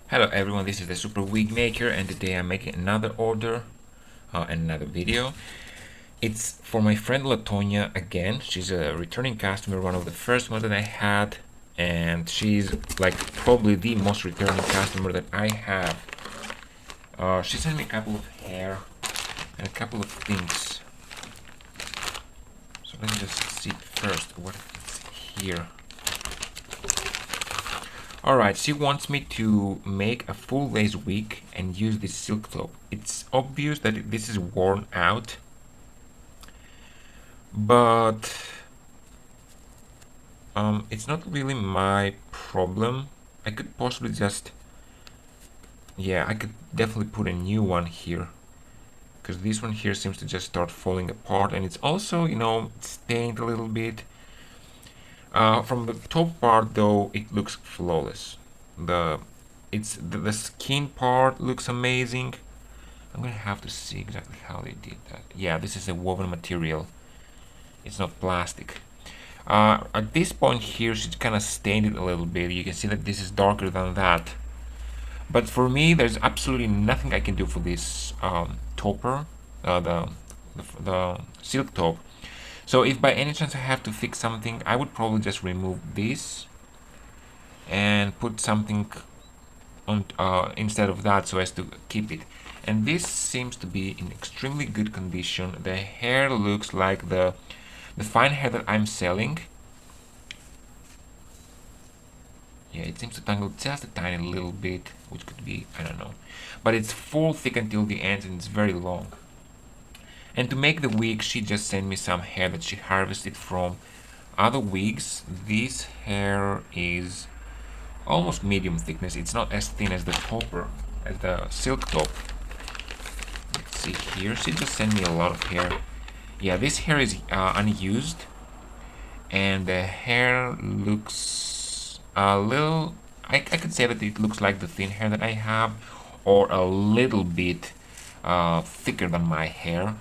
Hello everyone, this is the Super Wig Maker, and today I'm making another order and another video. It's for my friend Latonia again. She's a returning customer, one of the first ones that I had, and she's like probably the most returning customer that I have. She sent me a couple of hair and a couple of things. So let me just see first what is here. Alright, she wants me to make a full lace wig and use this silk top. It's obvious that this is worn out, but it's not really my problem. I could possibly just, yeah, I could definitely put a new one here, because this one here seems to just start falling apart, and it's also, stained a little bit. From the top part though, it looks flawless. The the skin part looks amazing. I'm gonna have to see exactly how they did that. Yeah, this is a woven material. It's not plastic. At this point here, she kind of stained it a little bit. You can see that this is darker than that. But for me, there's absolutely nothing I can do for this topper, the silk top. So if by any chance I have to fix something, I would probably just remove this and put something on instead of that, so as to keep it. And this seems to be in extremely good condition. The hair looks like the fine hair that I'm selling. Yeah, it seems to tangle just a tiny little bit, which could be, I don't know, but it's full thick until the ends, and it's very long. And to make the wig, she just sent me some hair that she harvested from other wigs. This hair is almost medium thickness. It's not as thin as the topper, as the silk top. Let's see here. She just sent me a lot of hair. Yeah, this hair is unused, and the hair looks a little. I could say that it looks like the thin hair that I have, or a little bit thicker than my hair.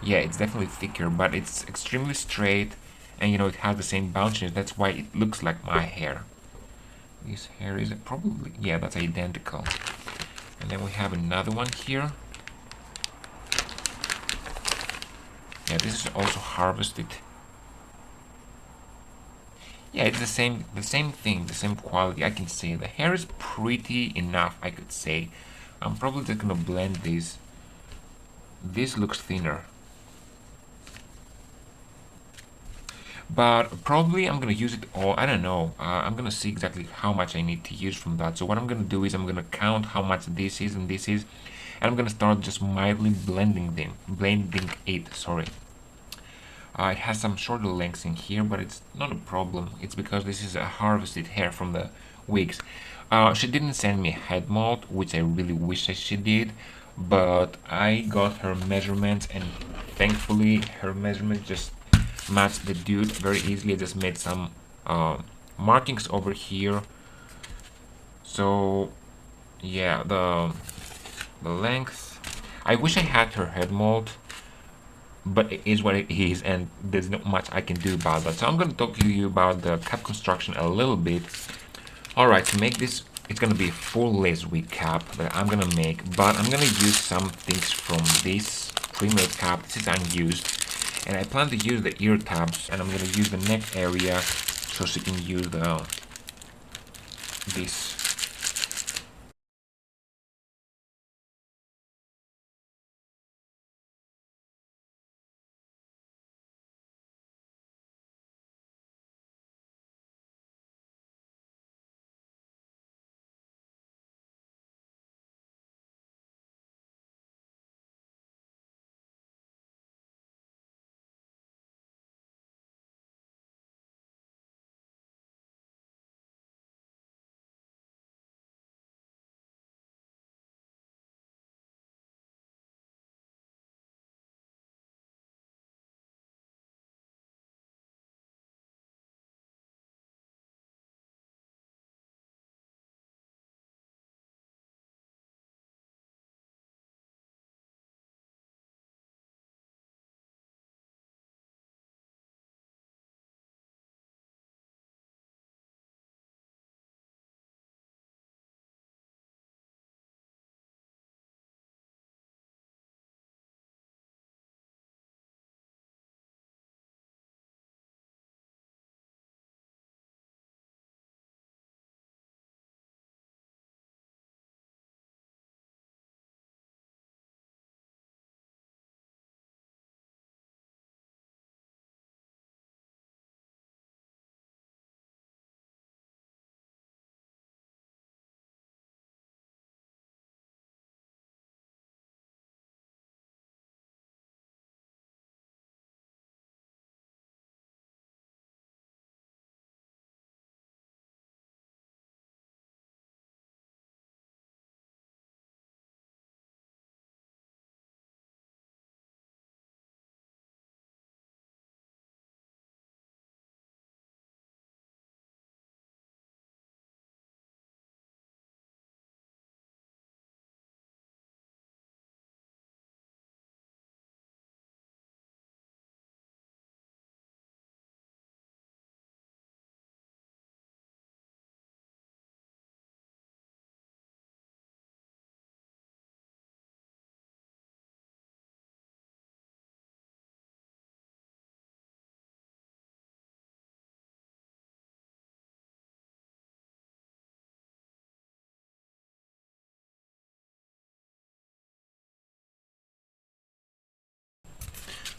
Yeah, it's definitely thicker, but it's extremely straight, and it has the same bounciness. That's why it looks like my hair. This hair is probably, yeah, that's identical. And then we have another one here. Yeah, this is also harvested. Yeah, it's the same thing, the same quality. I can say the hair is pretty enough, I could say. I'm probably just gonna blend this. This looks thinner, but probably I'm gonna use it all. I don't know. I'm gonna see exactly how much I need to use from that. So what I'm gonna do is I'm gonna count how much this is and this is, and I'm gonna start just mildly blending it. Sorry. It has some shorter lengths in here, but it's not a problem. It's because this is a harvested hair from the wigs. She didn't send me a head mold, which I really wish that she did, but I got her measurements, and thankfully her measurements just matched the dude very easily. I just made some markings over here. So yeah, the length. I wish I had her head mold, but it is what it is, and there's not much I can do about that. So I'm going to talk to you about the cap construction a little bit. Alright, to make this, it's going to be a full lace wig cap that I'm going to make, but I'm going to use some things from this pre-made cap. This is unused, and I plan to use the ear tabs, and I'm going to use the neck area so she can use this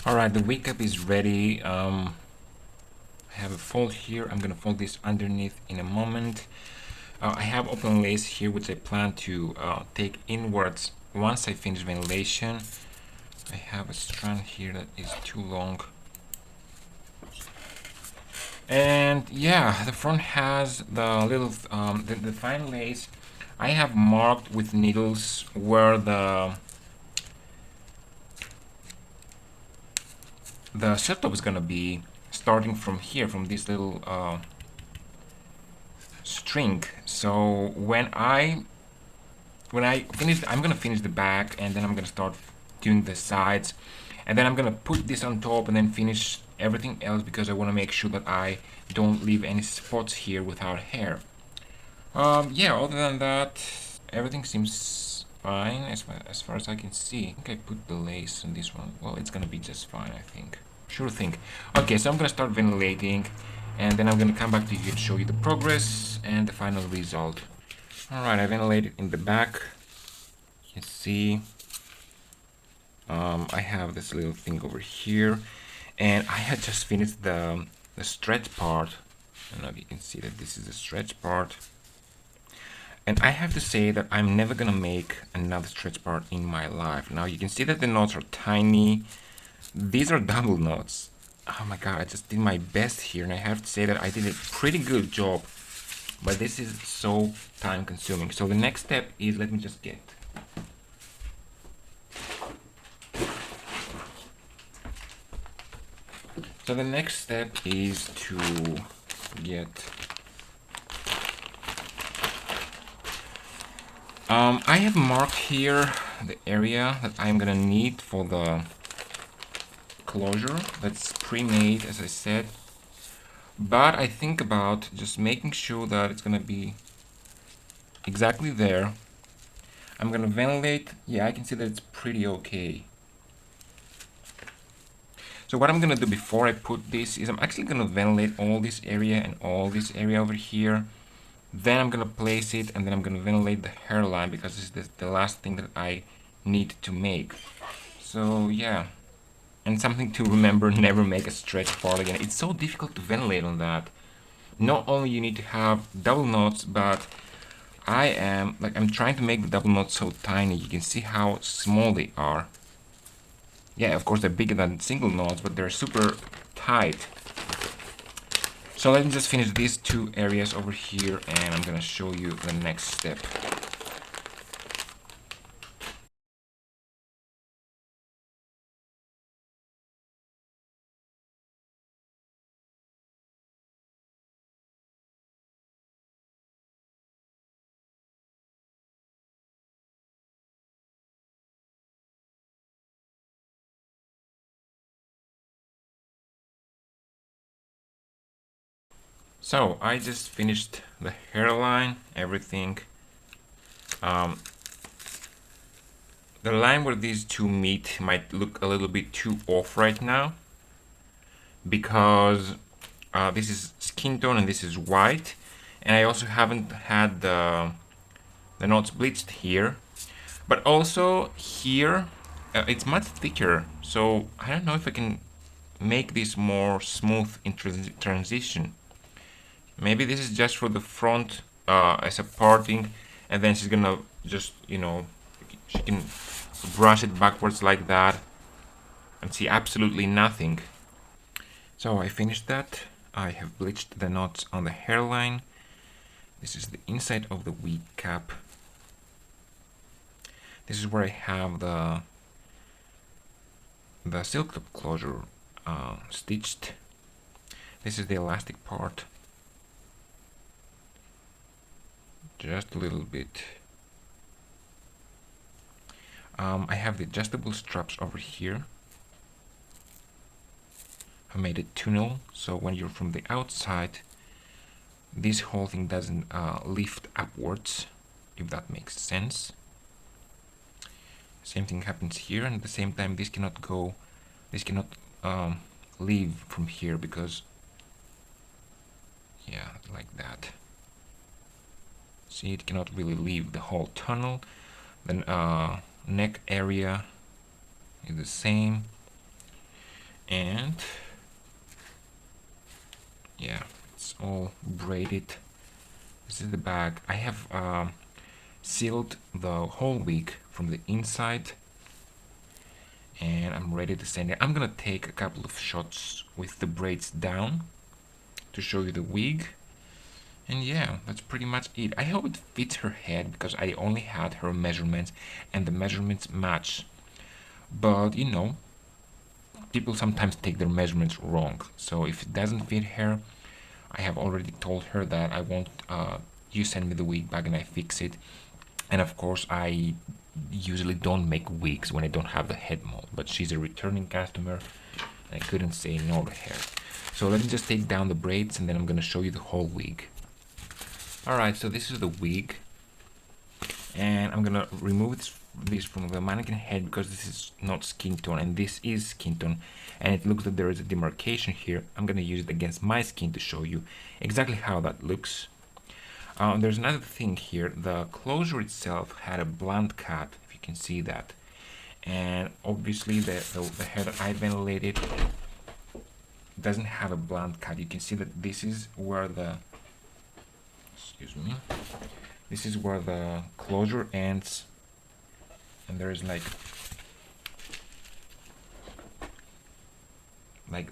Alright, the wig cap is ready. I have a fold here. I'm gonna fold this underneath in a moment. I have open lace here, which I plan to take inwards once I finish ventilation. I have a strand here that is too long. And yeah, the front has the little, the fine lace. I have marked with needles where the silk top is gonna be, starting from here, from this little string. So when I finish, I'm gonna finish the back, and then I'm gonna start doing the sides, and then I'm gonna put this on top and then finish everything else, because I want to make sure that I don't leave any spots here without hair. Yeah, other than that, everything seems fine as far as I can see. I think I put the lace on this one. Well, it's gonna be just fine, I think. Sure thing. Okay, so I'm gonna start ventilating, and then I'm gonna come back to you to show you the progress and the final result. Alright, I ventilated in the back. You can see I have this little thing over here, and I had just finished the stretch part. I don't know if you can see that this is the stretch part. And I have to say that I'm never gonna make another stretch part in my life. Now you can see that the knots are tiny. These are double knots. Oh my god, I just did my best here, and I have to say that I did a pretty good job. But this is so time consuming. So the next step is, let me just get. So the next step is to get I have marked here the area that I'm gonna need for the closure. That's pre-made, as I said, but I think about just making sure that it's gonna be exactly there. I'm gonna ventilate. Yeah, I can see that it's pretty okay. So what I'm gonna do before I put this is I'm actually gonna ventilate all this area and all this area over here. Then I'm gonna place it, and then I'm gonna ventilate the hairline, because this is the last thing that I need to make. So yeah, and something to remember: never make a stretch part again. It's so difficult to ventilate on that. Not only you need to have double knots, but I'm trying to make the double knots so tiny. You can see how small they are. Yeah, of course they're bigger than single knots, but they're super tight. So let me just finish these two areas over here, and I'm gonna show you the next step. So I just finished the hairline, everything. The line where these two meet might look a little bit too off right now, because this is skin tone and this is white, and I also haven't had the knots bleached here, but also here it's much thicker, so I don't know if I can make this more smooth in transition. Maybe this is just for the front as a parting, and then she's gonna just, she can brush it backwards like that and see absolutely nothing. So I finished that. I have bleached the knots on the hairline. This is the inside of the wig cap. This is where I have the silk top closure stitched. This is the elastic part. Just a little bit. I have the adjustable straps over here. I made it tunnel, so when you're from the outside, this whole thing doesn't lift upwards, if that makes sense. Same thing happens here, and at the same time this cannot leave from here, because yeah, like that. See, it cannot really leave the whole tunnel. Then neck area is the same. And yeah, it's all braided. This is the back. I have sealed the whole wig from the inside, and I'm ready to send it. I'm gonna take a couple of shots with the braids down to show you the wig. And yeah, that's pretty much it. I hope it fits her head because I only had her measurements and the measurements match. But you know, people sometimes take their measurements wrong. So if it doesn't fit her, I have already told her that I won't, you send me the wig back and I fix it. And of course, I usually don't make wigs when I don't have the head mold, but she's a returning customer and I couldn't say no to her. So let me just take down the braids and then I'm gonna show you the whole wig. Alright, so this is the wig, and I'm gonna remove this from the mannequin head because this is not skin tone and this is skin tone, and it looks that there is a demarcation here. I'm gonna use it against my skin to show you exactly how that looks. There's another thing here. The closure itself had a blunt cut, if you can see that, and obviously the hair that I ventilated doesn't have a blunt cut. You can see that this is where the this is where the closure ends, and there is like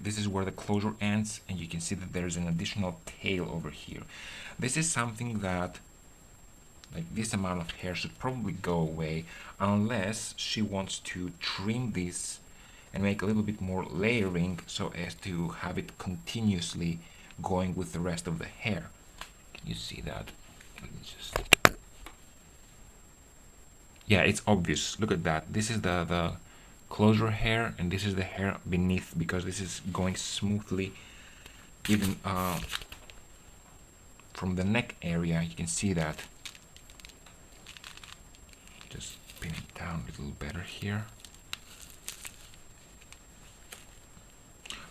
this is where the closure ends, and you can see that there's an additional tail over here. This is something that, like, this amount of hair should probably go away unless she wants to trim this and make a little bit more layering so as to have it continuously going with the rest of the hair. Can you see that? Let me just... Yeah, it's obvious. Look at that. This is the closure hair, and this is the hair beneath, because this is going smoothly even from the neck area. You can see that. Just pin it down a little better here.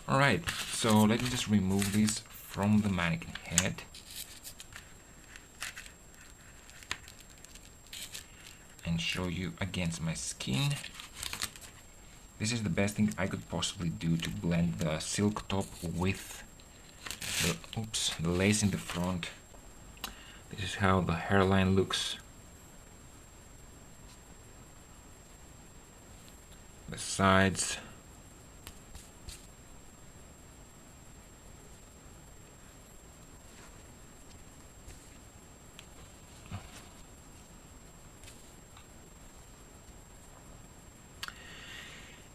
Alright, so let me just remove this from the mannequin head. And show you against my skin. This is the best thing I could possibly do to blend the silk top with the lace in the front. This is how the hairline looks. The sides.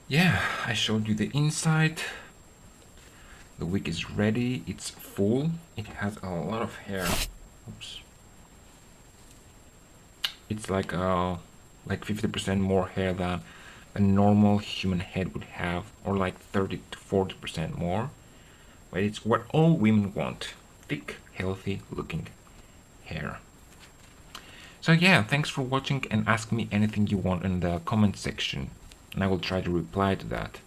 Yeah, I showed you the inside. The wig is ready. It's full. It has a lot of hair. Oops. It's like 50% more hair than a normal human head would have, or like 30 to 40% more. But it's what all women want: thick, healthy looking hair. So yeah, thanks for watching, and ask me anything you want in the comment section, and I will try to reply to that.